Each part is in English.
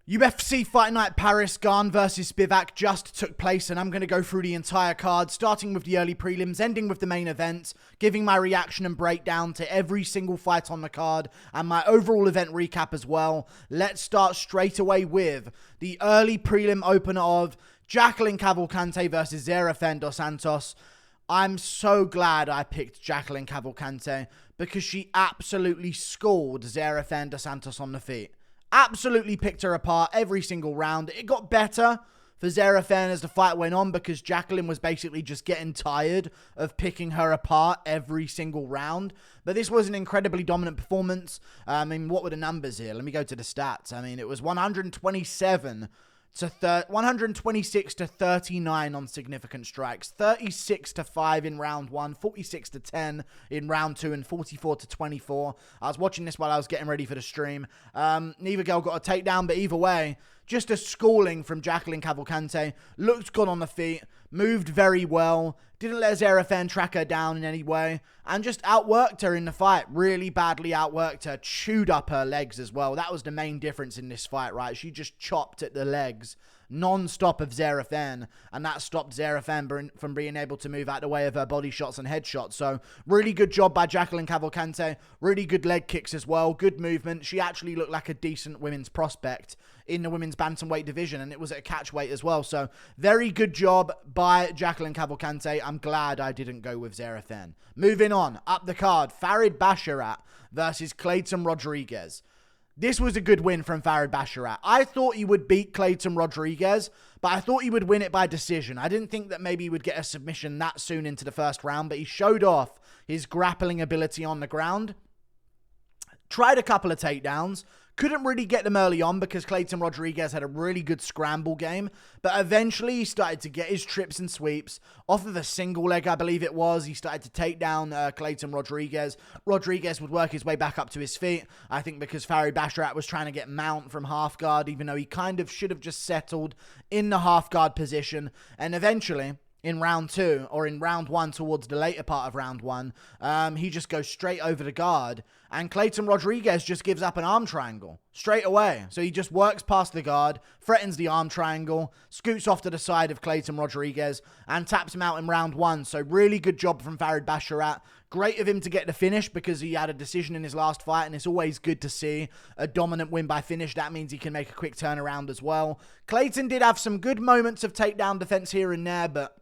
UFC Fight Night Paris, Gane versus Spivak just took place, and I'm going to go through the entire card, starting with the early prelims, ending with the main event, giving my reaction and breakdown to every single fight on the card, and my overall event recap as well. Let's start straight away with the early prelim opener of Jacqueiline Cavalcanti versus Zarah Fairn dos Santos. I'm so glad I picked Jacqueiline Cavalcanti because she absolutely schooled Zarah Fairn dos Santos on the feet. Absolutely picked her apart every single round. It got better for Zarah Fairn as the fight went on because Jacqueiline was basically just getting tired of picking her apart every single round. But this was an incredibly dominant performance. I mean, what were the numbers here? Let me go to the stats. I mean, it was 126 to 39 on significant strikes, 36 to 5 in round 1, 46 to 10 in round 2, and 44 to 24. I was watching this while I was getting ready for the stream. Neither girl got a takedown, but either way, just a schooling from Jacqueiline Cavalcanti. Looked good on the feet, moved very well, didn't let Zarah Fairn track her down in any way, and just outworked her in the fight. Really badly outworked her, chewed up her legs as well. That was the main difference in this fight, right? She just chopped at the legs non-stop of Zarah Fairn, and that stopped Zarah Fairn from being able to move out the way of her body shots and headshots. So really good job by Jacqueiline Cavalcanti. Really good leg kicks as well. Good movement. She actually looked like a decent women's prospect in the women's bantamweight division, and it was at a catch weight as well. So very good job by Jacqueiline Cavalcanti. I'm glad I didn't go with Zarah Fairn. Moving on, up the card, Farid Basharat versus Kleydson Rodrigues. This was a good win from Farid Basharat. I thought he would beat Kleydson Rodrigues, but I thought he would win it by decision. I didn't think that maybe he would get a submission that soon into the first round, but he showed off his grappling ability on the ground. Tried a couple of takedowns. Couldn't really get them early on because Kleydson Rodrigues had a really good scramble game. But eventually he started to get his trips and sweeps. Off of a single leg, I believe it was, he started to take down Kleydson Rodrigues. Rodrigues would work his way back up to his feet. I think because Farid Basharat was trying to get mount from half guard, even though he kind of should have just settled in the half guard position. And eventually, in round 2, or in round 1 towards the later part of round 1, he just goes straight over the guard, and Kleydson Rodrigues just gives up an arm triangle straight away. So he just works past the guard, threatens the arm triangle, scoots off to the side of Kleydson Rodrigues, and taps him out in round 1. So really good job from Farid Basharat. Great of him to get the finish because he had a decision in his last fight, and it's always good to see a dominant win by finish. That means he can make a quick turnaround as well. Kleydson did have some good moments of takedown defense here and there, but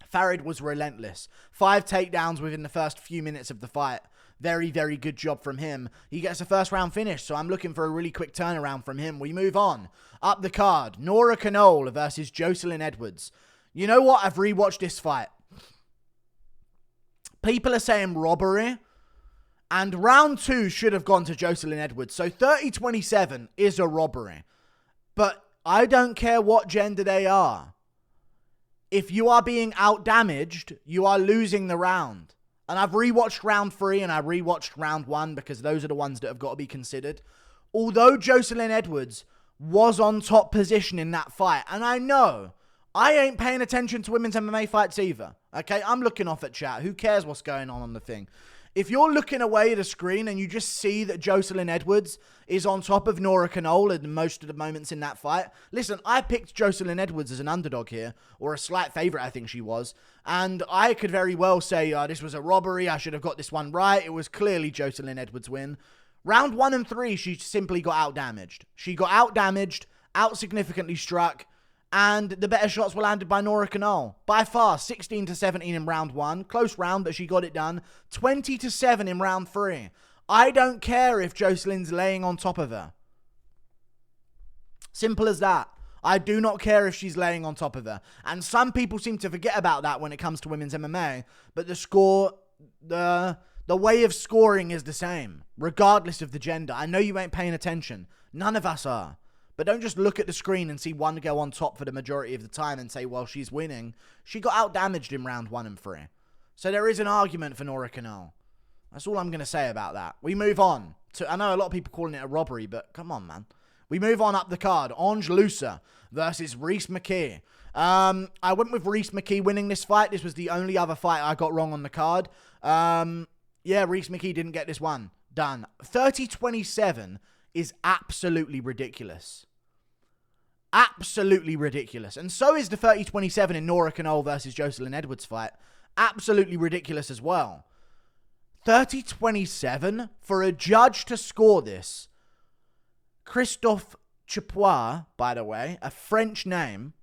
Farid was relentless. 5 takedowns within the first few minutes of the fight. Very, very good job from him. He gets a first round finish, so I'm looking for a really quick turnaround from him. We move on. Up the card, Nora Cornolle versus Joselyne Edwards. You know what? I've rewatched this fight. People are saying robbery, and round 2 should have gone to Joselyne Edwards. So 30-27 is a robbery. But I don't care what gender they are. If you are being out-damaged, you are losing the round. And I've rewatched round 3 and I rewatched round 1 because those are the ones that have got to be considered. Although Joselyne Edwards was on top position in that fight, and I know I ain't paying attention to women's MMA fights either. Okay, I'm looking off at chat. Who cares what's going on the thing? If you're looking away at a screen and you just see that Joselyne Edwards is on top of Nora Cornolle in most of the moments in that fight, listen, I picked Joselyne Edwards as an underdog here, or a slight favourite, I think she was, and I could very well say, this was a robbery, I should have got this one right. It was clearly Joselyne Edwards' win. Round 1 and 3, she simply got out-damaged. She got out-damaged, out-significantly struck, and the better shots were landed by Nora Cornolle. By far, 16-17 in round 1. Close round, but she got it done. 20-7 in round 3. I don't care if Joselyne's laying on top of her. Simple as that. I do not care if she's laying on top of her. And some people seem to forget about that when it comes to women's MMA. But the score, the way of scoring is the same, regardless of the gender. I know you ain't paying attention. None of us are. But don't just look at the screen and see one go on top for the majority of the time and say, well, she's winning. She got out-damaged in round 1 and 3. So there is an argument for Nora Cornolle. That's all I'm going to say about that. We move on to, I know a lot of people calling it a robbery, but come on, man. We move on up the card. Ange Loosa versus Rhys Mckee. I went with Rhys Mckee winning this fight. This was the only other fight I got wrong on the card. Yeah, Rhys Mckee didn't get this one done. 30-27 is absolutely ridiculous. Absolutely ridiculous. And so is the 30-27 in Nora Cornolle versus Joselyne Edwards fight. Absolutely ridiculous as well. 30-27 for a judge to score this. Christophe Chapois, by the way, a French name.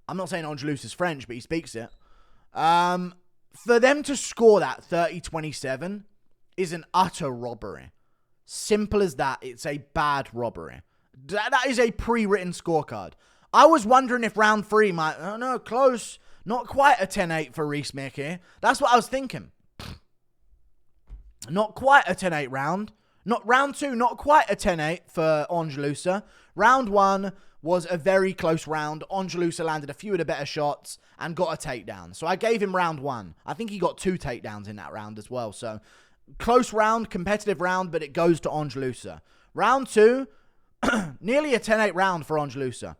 I'm not saying Ange is French, but he speaks it. For them to score that 30-27 is an utter robbery. Simple as that. It's a bad robbery. That is a pre-written scorecard. I was wondering if round 3 might... Oh, no, close. Not quite a 10-8 for Rhys Mckee. That's what I was thinking. Not quite a 10-8 round. Not round 2, not quite a 10-8 for Ange Loosa. Round 1 was a very close round. Ange Loosa landed a few of the better shots and got a takedown. So I gave him round 1. I think he got 2 takedowns in that round as well. So close round, competitive round, but it goes to Ange Loosa. Round 2, nearly a 10-8 round for Ange Loosa.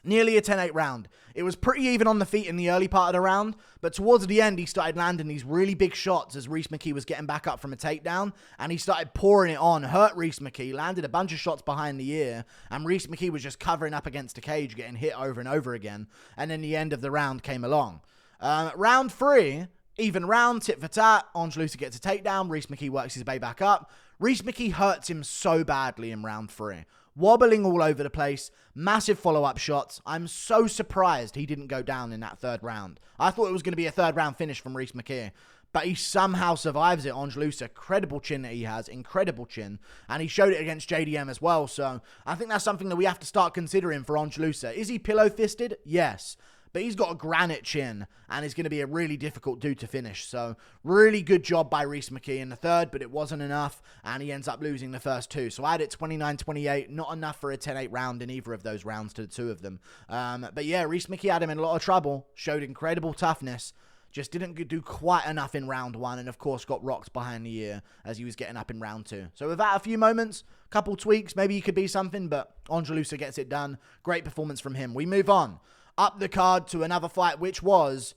Nearly a 10-8 round. It was pretty even on the feet in the early part of the round, but towards the end, he started landing these really big shots as Rhys Mckee was getting back up from a takedown, and he started pouring it on, hurt Rhys Mckee, landed a bunch of shots behind the ear, and Rhys Mckee was just covering up against the cage, getting hit over and over again, and then the end of the round came along. Round 3, even round, tit for tat, Ange Loosa gets a takedown, Rhys Mckee works his way back up. Rhys Mckee hurts him so badly in round 3. Wobbling all over the place, massive follow-up shots. I'm so surprised he didn't go down in that 3rd round. I thought it was going to be a 3rd round finish from Rhys Mckee, but he somehow survives it. Ange Loosa, credible chin that he has, incredible chin, and he showed it against JDM as well, so I think that's something that we have to start considering for Ange Loosa. Is he pillow-fisted? Yes. But he's got a granite chin, and he's going to be a really difficult dude to finish. So, really good job by Rhys Mckee in the 3rd, but it wasn't enough, and he ends up losing the first 2. So, I had it 29-28, not enough for a 10-8 round in either of those rounds to the 2 of them. But yeah, Rhys Mckee had him in a lot of trouble, showed incredible toughness, just didn't do quite enough in round 1, and of course got rocked behind the ear as he was getting up in round 2. So, without a few moments, couple tweaks, maybe he could be something, but Ange Loosa gets it done. Great performance from him. We move on. Up the card to another fight, which was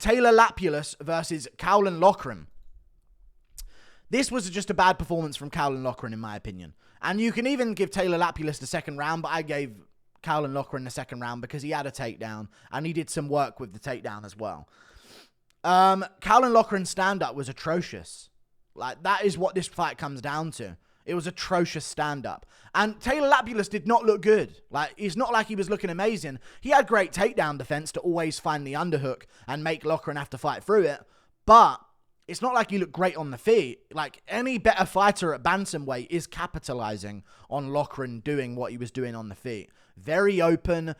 Taylor Lapilus versus Caolan Loughran. This was just a bad performance from Caolan Loughran, in my opinion. And you can even give Taylor Lapilus the 2nd round, but I gave Caolan Loughran the 2nd round because he had a takedown, and he did some work with the takedown as well. Caolan Loughran's stand-up was atrocious. Like, that is what this fight comes down to. It was atrocious stand-up. And Taylor Lapilus did not look good. Like, it's not like he was looking amazing. He had great takedown defense to always find the underhook and make Loughran have to fight through it. But it's not like he looked great on the feet. Like, any better fighter at bantamweight is capitalizing on Loughran doing what he was doing on the feet. Very open,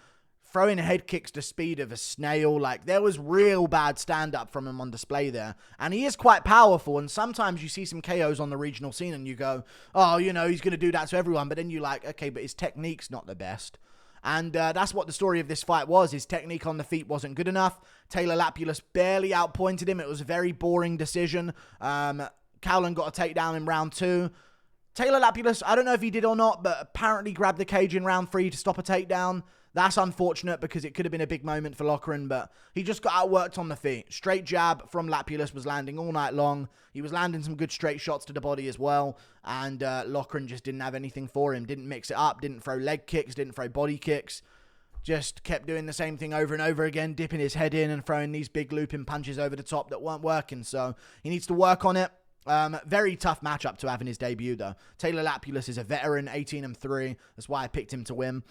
throwing head kicks to speed of a snail. Like, there was real bad stand-up from him on display there. And he is quite powerful, and sometimes you see some KOs on the regional scene and you go, oh, you know, he's going to do that to everyone. But then you're like, okay, but his technique's not the best. And that's what the story of this fight was. His technique on the feet wasn't good enough. Taylor Lapilus barely outpointed him. It was a very boring decision. Caolan got a takedown in round 2. Taylor Lapilus, I don't know if he did or not, but apparently grabbed the cage in round 3 to stop a takedown. That's unfortunate because it could have been a big moment for Loughran, but he just got outworked on the feet. Straight jab from Lapilus was landing all night long. He was landing some good straight shots to the body as well, and Loughran just didn't have anything for him. Didn't mix it up, didn't throw leg kicks, didn't throw body kicks. Just kept doing the same thing over and over again, dipping his head in and throwing these big looping punches over the top that weren't working, so he needs to work on it. Very tough matchup to have in his debut, though. Taylor Lapilus is a veteran, 18-3. That's why I picked him to win.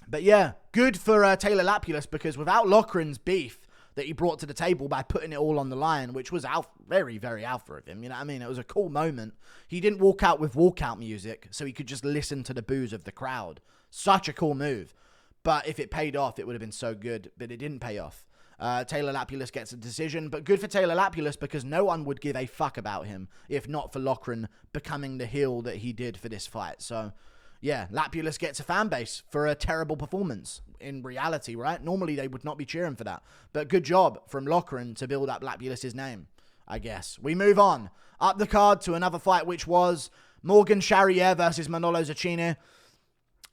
But yeah, good for Taylor Lapilus, because without Loughran's beef that he brought to the table by putting it all on the line, which was very, very alpha of him, you know what I mean? It was a cool moment. He didn't walk out with walkout music, so he could just listen to the boos of the crowd. Such a cool move. But if it paid off, it would have been so good, but it didn't pay off. Taylor Lapilus gets a decision, but good for Taylor Lapilus because no one would give a fuck about him if not for Loughran becoming the heel that he did for this fight. So yeah, Lapilus gets a fan base for a terrible performance in reality, right? Normally, they would not be cheering for that. But good job from Loughran to build up Lapilus' name, I guess. We move on. Up the card to another fight, which was Morgan Charriere versus Manolo Zecchini.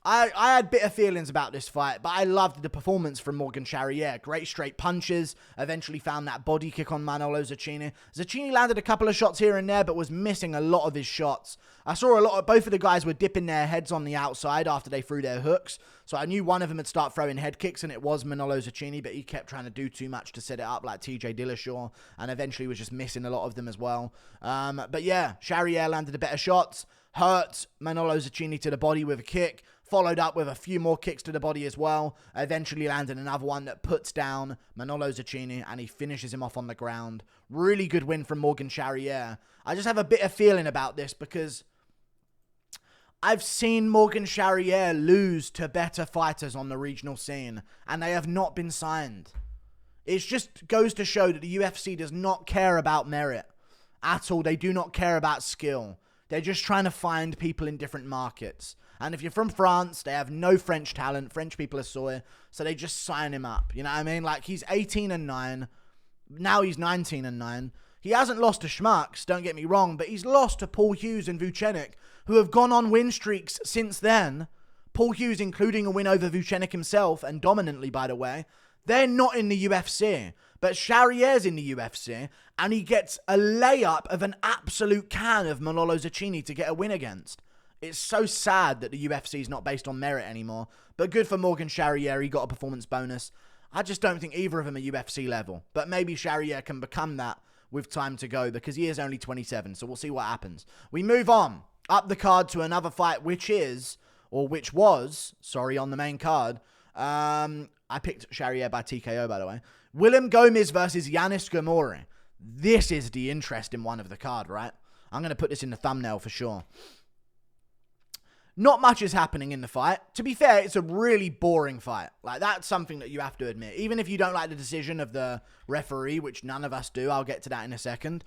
I had bitter feelings about this fight, but I loved the performance from Morgan Charriere. Great straight punches. Eventually found that body kick on Manolo Zecchini. Zecchini landed a couple of shots here and there, but was missing a lot of his shots. I saw both of the guys were dipping their heads on the outside after they threw their hooks. So I knew one of them would start throwing head kicks, and it was Manolo Zecchini, but he kept trying to do too much to set it up like TJ Dillashaw, and eventually was just missing a lot of them as well. But yeah, Charriere landed the better shots. Hurt Manolo Zecchini to the body with a kick. Followed up with a few more kicks to the body as well. Eventually landed another one that puts down Manolo Zecchini, and he finishes him off on the ground. Really good win from Morgan Charriere. I just have a bitter feeling about this because I've seen Morgan Charriere lose to better fighters on the regional scene, and they have not been signed. It just goes to show that the UFC does not care about merit at all. They do not care about skill. They're just trying to find people in different markets. And if you're from France, they have no French talent. French people are soy, so they just sign him up. You know what I mean? Like, he's 18-9. Now he's 19-9. He hasn't lost to Schmucks, don't get me wrong, but he's lost to Paul Hughes and Vucenic, who have gone on win streaks since then. Paul Hughes, including a win over Vucenic himself, and dominantly, by the way. They're not in the UFC, but Charriere's in the UFC, and he gets a layup of an absolute can of Manolo Zecchini to get a win against. It's so sad that the UFC is not based on merit anymore, but good for Morgan Charriere. He got a performance bonus. I just don't think either of them are UFC level, but maybe Charriere can become that with time to go because he is only 27, so we'll see what happens. We move on up the card to another fight, which was, on the main card. I picked Charriere by TKO, by the way. William Gomez versus Yanis Ghemmouri. This is the interesting one of the card, right? I'm going to put this in the thumbnail for sure. Not much is happening in the fight. To be fair, it's a really boring fight. Like, that's something that you have to admit. Even if you don't like the decision of the referee, which none of us do, I'll get to that in a second.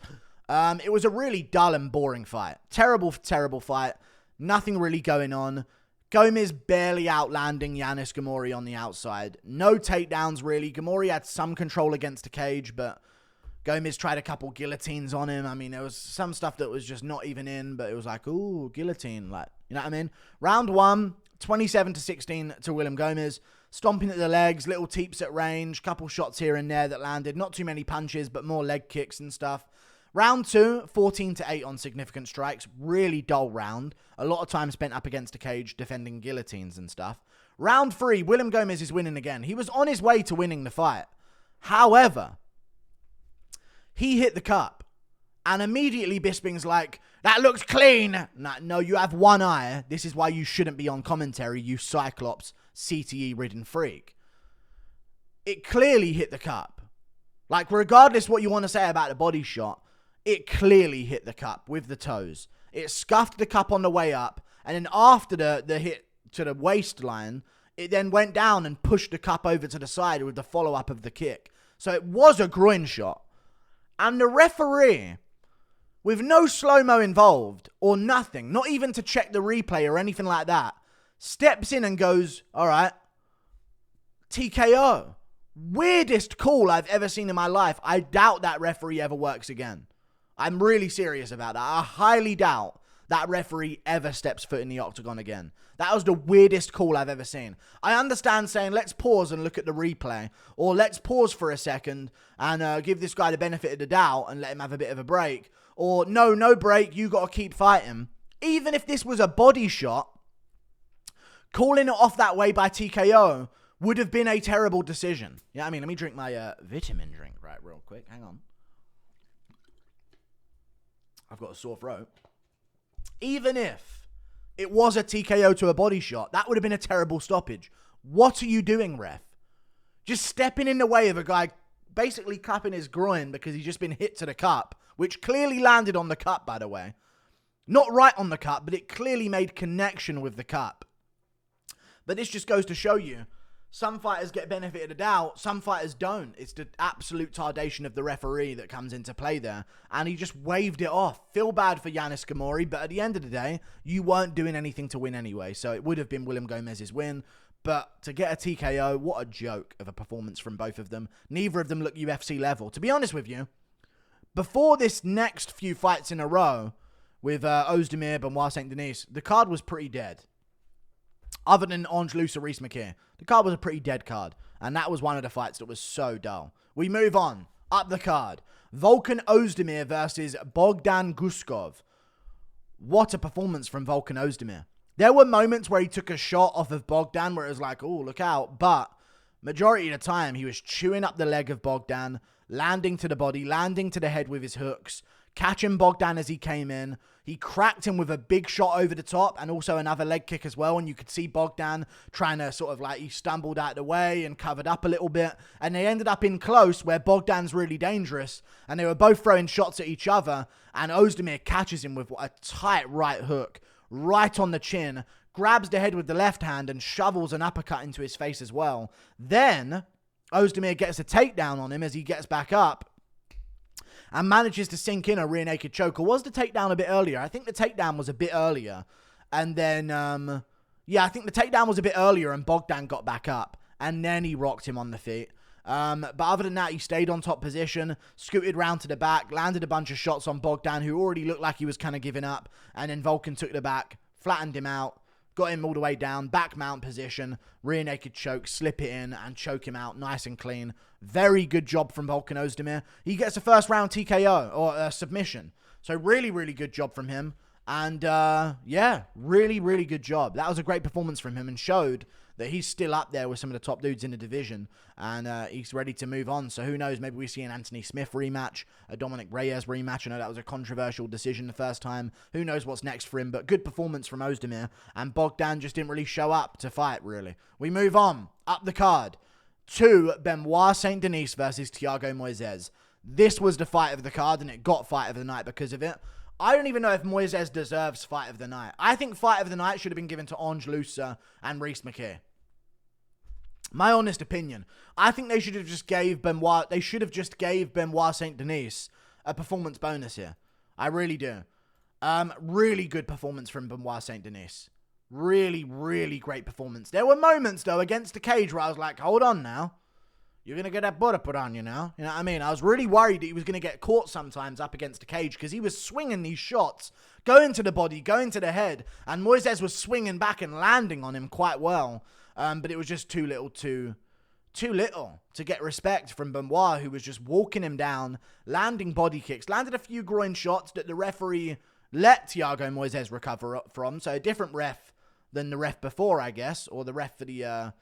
It was a really dull and boring fight. Terrible fight. Nothing really going on. Gomez barely outlanding Yanis Ghemmouri on the outside. No takedowns, really. Ghemmouri had some control against the cage, but Gomez tried a couple guillotines on him. I mean, there was some stuff that was just not even in, but it was like, ooh, guillotine. Like, you know what I mean? Round 1, 27-16 to William Gomez. Stomping at the legs, little teeps at range, couple shots here and there that landed. Not too many punches, but more leg kicks and stuff. Round 2, 14-8 on significant strikes. Really dull round. A lot of time spent up against the cage defending guillotines and stuff. Round 3, William Gomez is winning again. He was on his way to winning the fight. However, he hit the cup. And immediately Bisping's like, that looks clean. No, you have one eye. This is why you shouldn't be on commentary, you Cyclops CTE-ridden freak. It clearly hit the cup. Like, regardless what you want to say about the body shot, it clearly hit the cup with the toes. It scuffed the cup on the way up, and then after the hit to the waistline, it then went down and pushed the cup over to the side with the follow-up of the kick. So it was a groin shot. And the referee, with no slow-mo involved, or nothing, not even to check the replay or anything like that, steps in and goes, all right, TKO. Weirdest call I've ever seen in my life. I doubt that referee ever works again. I'm really serious about that. I highly doubt that referee ever steps foot in the octagon again. That was the weirdest call I've ever seen. I understand saying, let's pause and look at the replay. Or let's pause for a second and give this guy the benefit of the doubt and let him have a bit of a break. Or, no break, you got to keep fighting. Even if this was a body shot, calling it off that way by TKO would have been a terrible decision. Yeah, I mean, let me drink my vitamin drink real quick. Hang on. I've got a sore throat. Even if it was a TKO to a body shot, that would have been a terrible stoppage. What are you doing, ref? Just stepping in the way of a guy basically cupping his groin because he's just been hit to the cup, which clearly landed on the cup, by the way. Not right on the cup, but it clearly made connection with the cup. But this just goes to show you, some fighters get benefit of the doubt, some fighters don't. It's the absolute tardation of the referee that comes into play there. And he just waved it off. Feel bad for Yanis Ghemmouri, but at the end of the day, you weren't doing anything to win anyway. So it would have been William Gomez's win. But to get a TKO, what a joke of a performance from both of them. Neither of them look UFC level. To be honest with you, before this next few fights in a row with Oezdemir, Benoit, Saint-Denis, the card was pretty dead. Other than Ange, Loosa, Rhys, Mckee, the card was a pretty dead card. And that was one of the fights that was so dull. We move on. Up the card. Volkan Oezdemir versus Bogdan Guskov. What a performance from Volkan Oezdemir. There were moments where he took a shot off of Bogdan where it was like, oh, look out. But majority of the time, he was chewing up the leg of Bogdan, landing to the body, landing to the head with his hooks, catching Bogdan as he came in. He cracked him with a big shot over the top and also another leg kick as well. And you could see Bogdan trying to sort of like, he stumbled out of the way and covered up a little bit. And they ended up in close where Bogdan's really dangerous. And they were both throwing shots at each other. And Oezdemir catches him with a tight right hook right on the chin, grabs the head with the left hand and shovels an uppercut into his face as well. Then Oezdemir gets a takedown on him as he gets back up and manages to sink in a rear naked choke. Or was the takedown a bit earlier? I think the takedown was a bit earlier. And then, I think the takedown was a bit earlier and Bogdan got back up. And then he rocked him on the feet. But other than that, he stayed on top position, scooted round to the back, landed a bunch of shots on Bogdan, who already looked like he was kind of giving up. And then Volkan took the back, flattened him out, got him all the way down, back mount position, rear naked choke, slip it in, and choke him out nice and clean. Very good job from Volkan Oezdemir. He gets a first round TKO, or submission. So really, really good job from him. And, really, really good job. That was a great performance from him and showed that he's still up there with some of the top dudes in the division. And he's ready to move on. So who knows, maybe we see an Anthony Smith rematch, a Dominic Reyes rematch. I know that was a controversial decision the first time. Who knows what's next for him, but good performance from Oezdemir. And Bogdan just didn't really show up to fight, really. We move on, up the card, to Benoit Saint-Denis versus Thiago Moises. This was the fight of the card, and it got fight of the night because of it. I don't even know if Moises deserves fight of the night. I think fight of the night should have been given to Ange, Loosa, and Rhys, Mckee. My honest opinion. I think they should have just gave Benoit Saint-Denis a performance bonus here. I really do. Really good performance from Benoit Saint-Denis. Really, really great performance. There were moments, though, against the cage where I was like, hold on now. You're going to get that butter put on you now. You know what I mean? I was really worried that he was going to get caught sometimes up against the cage because he was swinging these shots, going to the body, going to the head, and Moises was swinging back and landing on him quite well. But it was just too little to get respect from Benoit, who was just walking him down, landing body kicks, landed a few groin shots that the referee let Thiago Moises recover from. So a different ref than the ref before, I guess, or the ref for the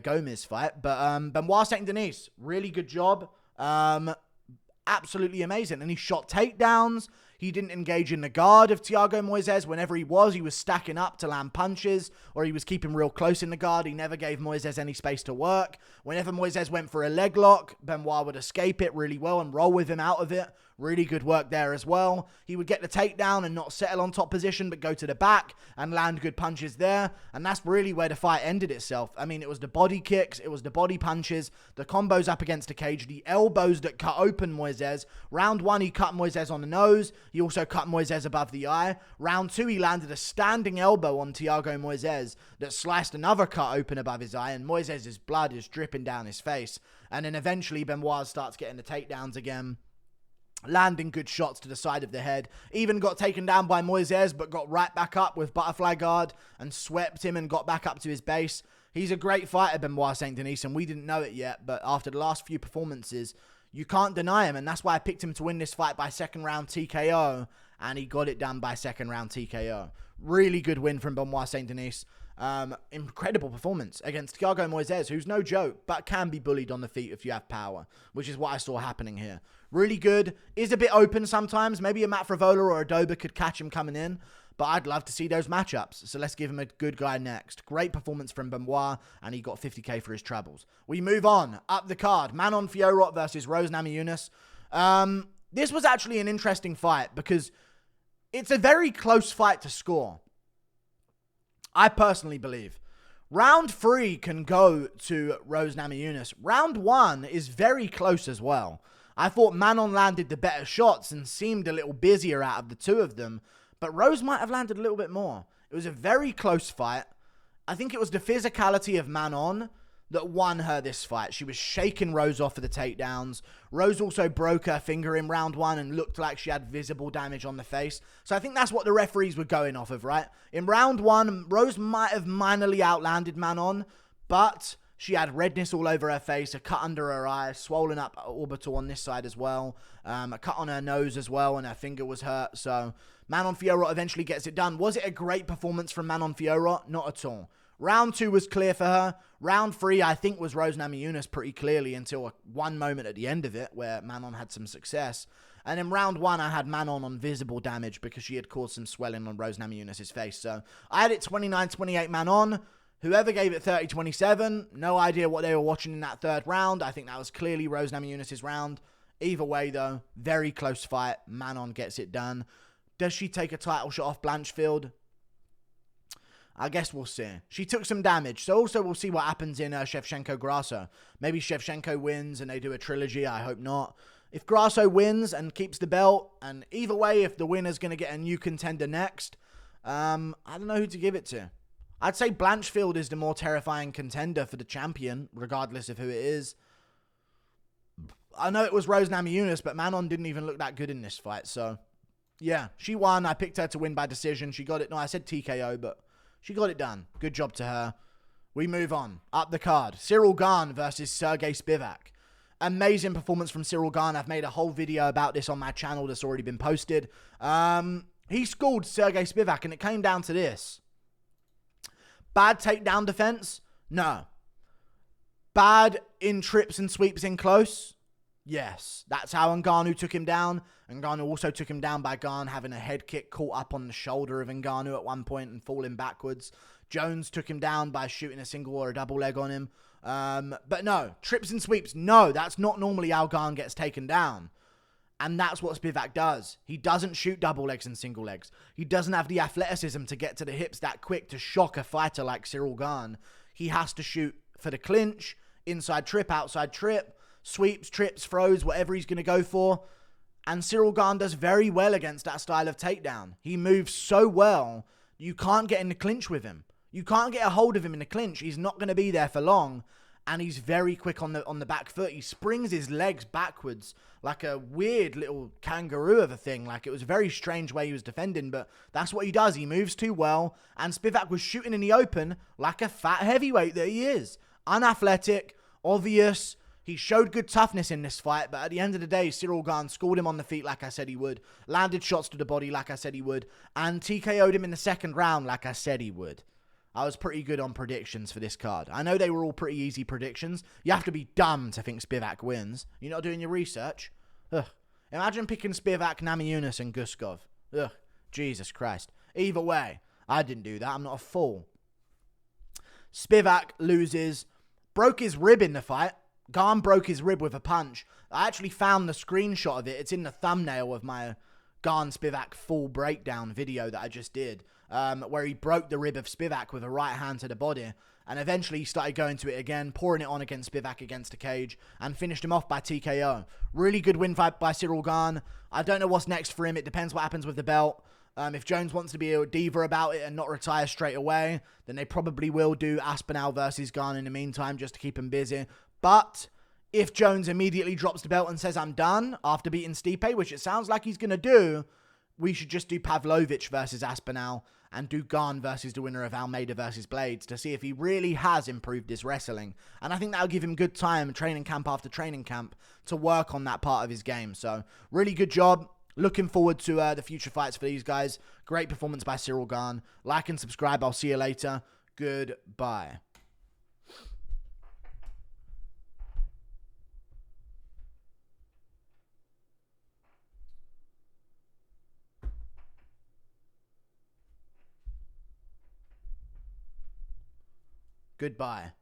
Gomez fight. But Benoit Saint-Denis, really good job. Absolutely amazing. And he shot takedowns. He didn't engage in the guard of Thiago Moises. Whenever he was stacking up to land punches, or he was keeping real close in the guard. He never gave Moises any space to work. Whenever Moises went for a leg lock, Benoit would escape it really well and roll with him out of it. Really good work there as well. He would get the takedown and not settle on top position, but go to the back and land good punches there. And that's really where the fight ended itself. I mean, it was the body kicks, it was the body punches, the combos up against the cage, the elbows that cut open Moises. Round 1, he cut Moises on the nose. He also cut Moises above the eye. Round 2, he landed a standing elbow on Thiago Moises that sliced another cut open above his eye, and Moises' blood is dripping down his face. And then eventually Benoit starts getting the takedowns again, landing good shots to the side of the head. Even got taken down by Moises, but got right back up with butterfly guard and swept him and got back up to his base. He's a great fighter, Benoit Saint-Denis, and we didn't know it yet, but after the last few performances, you can't deny him, and that's why I picked him to win this fight by second round TKO, and he got it done by second round TKO. Really good win from Benoit Saint-Denis. Incredible performance against Thiago Moises, who's no joke, but can be bullied on the feet if you have power, which is what I saw happening here. Really good. Is a bit open sometimes. Maybe a Matt Frivola or a Dober could catch him coming in, but I'd love to see those matchups. So let's give him a good guy next. Great performance from Benoit, and he got 50k for his troubles. We move on. Up the card. Manon Fiorot versus Rose Namajunas. This was actually an interesting fight because it's a very close fight to score. I personally believe. Round 3 can go to Rose Namajunas. Round 1 is very close as well. I thought Manon landed the better shots and seemed a little busier out of the two of them, but Rose might have landed a little bit more. It was a very close fight. I think it was the physicality of Manon that won her this fight. She was shaking Rose off for the takedowns. Rose also broke her finger in round 1 and looked like she had visible damage on the face. So I think that's what the referees were going off of, right? In round 1, Rose might have minorly outlanded Manon, but she had redness all over her face, a cut under her eye, swollen up orbital on this side as well, a cut on her nose as well, and her finger was hurt. So Manon Fiorot eventually gets it done. Was it a great performance from Manon Fiorot? Not at all. Round 2 was clear for her. Round 3, I think, was Rose Namajunas pretty clearly until one moment at the end of it where Manon had some success. And in round 1, I had Manon on visible damage because she had caused some swelling on Rose Namajunas' face. So I had it 29-28 Manon. Whoever gave it 30-27, no idea what they were watching in that third round. I think that was clearly Rose Namajunas' round. Either way, though, very close fight. Manon gets it done. Does she take a title shot off Blanchfield? I guess we'll see. She took some damage, so also we'll see what happens in Shevchenko-Grasso. Maybe Shevchenko wins and they do a trilogy. I hope not. If Grasso wins and keeps the belt, and either way, if the winner's going to get a new contender next, I don't know who to give it to. I'd say Blanchfield is the more terrifying contender for the champion, regardless of who it is. I know it was Rose Namajunas, but Manon didn't even look that good in this fight, so yeah, she won. I picked her to win by decision. She got it. No, I said TKO, but she got it done. Good job to her. We move on. Up the card. Ciryl Gane versus Serghei Spivak. Amazing performance from Ciryl Gane. I've made a whole video about this on my channel that's already been posted. He schooled Serghei Spivak, and it came down to this. Bad takedown defense? No. Bad in trips and sweeps in close? Yes. That's how Ngannou took him down. Ngannou also took him down by Gane having a head kick caught up on the shoulder of Ngannou at one point and falling backwards. Jones took him down by shooting a single or a double leg on him. But no, trips and sweeps, no, that's not normally how Gane gets taken down. And that's what Spivak does. He doesn't shoot double legs and single legs. He doesn't have the athleticism to get to the hips that quick to shock a fighter like Ciryl Gane. He has to shoot for the clinch, inside trip, outside trip, sweeps, trips, throws, whatever he's going to go for. And Ciryl Gane does very well against that style of takedown. He moves so well, you can't get in the clinch with him. You can't get a hold of him in the clinch. He's not going to be there for long. And he's very quick on the back foot. He springs his legs backwards like a weird little kangaroo of a thing. Like, it was a very strange way he was defending, but that's what he does. He moves too well. And Spivak was shooting in the open like a fat heavyweight that he is. Unathletic, obvious. He showed good toughness in this fight, but at the end of the day, Ciryl Gane scored him on the feet like I said he would, landed shots to the body like I said he would, and TKO'd him in the second round like I said he would. I was pretty good on predictions for this card. I know they were all pretty easy predictions. You have to be dumb to think Spivak wins. You're not doing your research. Ugh. Imagine picking Spivak, Namajunas, and Guskov. Ugh. Jesus Christ. Either way, I didn't do that. I'm not a fool. Spivak loses. Broke his rib in the fight. Gane broke his rib with a punch. I actually found the screenshot of it. It's in the thumbnail of my Gane Spivak full breakdown video that I just did, where he broke the rib of Spivak with a right hand to the body, and eventually he started going to it again, pouring it on against Spivak against the cage, and finished him off by TKO. Really good win fight by Ciryl Gane. I don't know what's next for him. It depends what happens with the belt. If Jones wants to be a diva about it and not retire straight away, then they probably will do Aspinall versus Gane in the meantime, just to keep him busy. But if Jones immediately drops the belt and says, I'm done, after beating Stipe, which it sounds like he's going to do, we should just do Pavlovich versus Aspinall and do Gane versus the winner of Almeida versus Blades to see if he really has improved his wrestling. And I think that'll give him good time, training camp after training camp, to work on that part of his game. So, really good job. Looking forward to the future fights for these guys. Great performance by Ciryl Gane. Like and subscribe. I'll see you later. Goodbye. Goodbye.